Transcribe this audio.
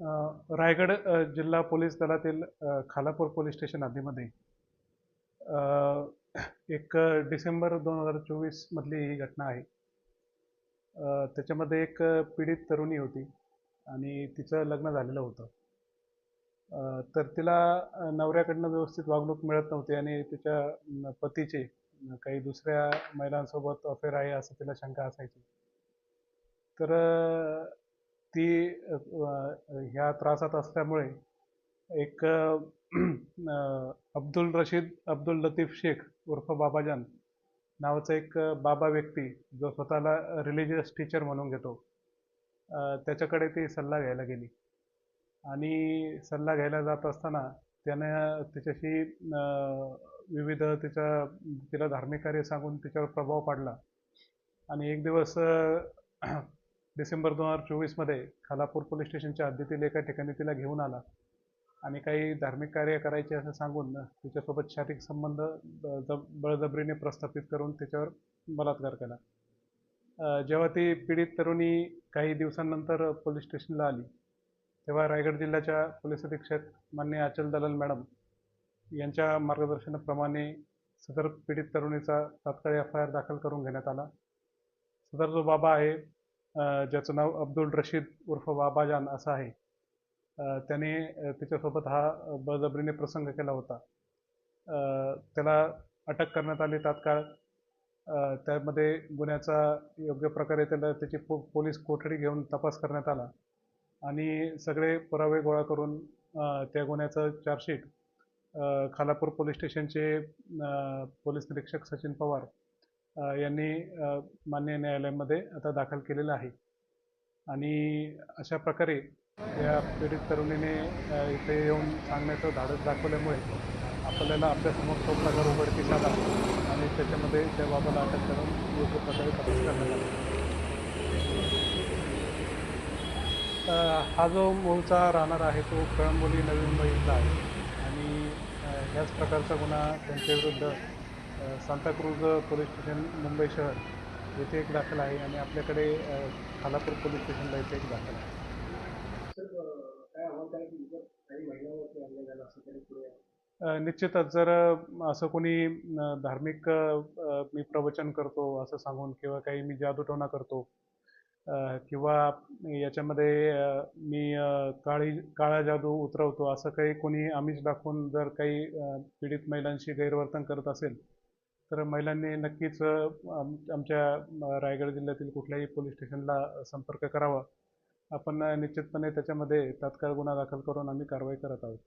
रायगड जिल्हा पोलीस दलातील Khalapur police station हद्दीमध्ये एक डिसेंबर 2024 मधली ही घटना आहे. त्याच्यामध्ये एक पीडित तरुणी होती आणि तिचं लग्न झालेलं होतं. तर तिला नवऱ्याकडनं व्यवस्थित वागणूक मिळत नव्हती आणि तिच्या पतीचे काही दुसऱ्या महिलांसोबत अफेअर आहे असं तिला शंका असायची. तर ती ह्या त्रासात असल्यामुळे एक अब्दुल रशीद अब्दुल लतीफ शेख उर्फ बाबाजान नावाचा एक बाबा व्यक्ती जो स्वतःला रिलिजियस टीचर म्हणून घेतो, त्याच्याकडे ती सल्ला घ्यायला गेली. आणि सल्ला घ्यायला जात असताना त्यानं तिच्याशी विविध तिला धार्मिक कार्य सांगून तिच्यावर प्रभाव पाडला. आणि एक दिवस डिसेंबर 2024 खालापूर पोलीस स्टेशनच्या हद्दीतील एका ठिकाणी तिला घेऊन आला आणि काही धार्मिक कार्य करायचे असं सांगून तिच्यासोबत शारीरिक संबंध बळजबरीने प्रस्थापित करून तिच्यावर बलात्कार केला. जेव्हा ती पीडित तरुणी काही दिवसांनंतर पोलीस स्टेशनला आली, तेव्हा रायगड जिल्ह्याच्या पोलीस अधीक्षक माननीय अचल दलाल मॅडम यांच्या मार्गदर्शनाप्रमाणे सदर पीडित तरुणीचा तात्काळ FIR दाखल करून घेण्यात आला. सदर जो बाबा आहे, ज्याचं नाव अब्दुल रशीद उर्फ बाबाजान असं आहे, त्याने तिच्यासोबत हा बळजबरीने प्रसंग केला होता. त्याला अटक करण्यात आली तात्काळ. त्यामध्ये गुन्ह्याचा योग्य प्रकारे त्याची पोलीस कोठडी घेऊन तपास करण्यात आला आणि सगळे पुरावे गोळा करून त्या गुन्ह्याचं चार्जशीट खालापूर पोलीस स्टेशनचे पोलीस निरीक्षक सचिन पवार यांनी माननीय न्यायालयामध्ये आता दाखल केलेलं आहे. आणि अशा प्रकारे या पीडित तरुणीने इथे येऊन सांगण्याचं धाडस दाखवल्यामुळे आपल्याला आपल्यासमोर तो प्रकार उघडकीस आला आणि त्याच्यामध्ये त्या बाबाला अटक करून योग्य प्रकारे तपास करण्यात आला. हा जो मूळचा राहणार आहे तो कळंबोली नवी मुंबई इथला आहे आणि ह्याच प्रकारचा गुन्हा त्यांच्याविरुद्ध सांताक्रूज पोलीस स्टेशन मुंबई शहर येथे एक दाखल आहे आणि आपल्याकडे खालापूर पोलीस स्टेशनला इथे एक दाखल आहे. निश्चितच जर असं कोणी धार्मिक मी प्रवचन करतो असं सांगून किंवा काही मी जादूटोणा करतो किंवा याच्यामध्ये मी काळा जादू उतरवतो असं काही कोणी आमिष दाखवून जर काही पीडित महिलांशी गैरवर्तन करत असेल तर महिलांनी नक्कीच आमच्या रायगड जिल्ह्यातील कुठल्याही पोलीस स्टेशनला संपर्क करावा. आपण निश्चितपणे त्याच्यामध्ये तात्काळ गुन्हा दाखल करून आम्ही कारवाई करत आहोत.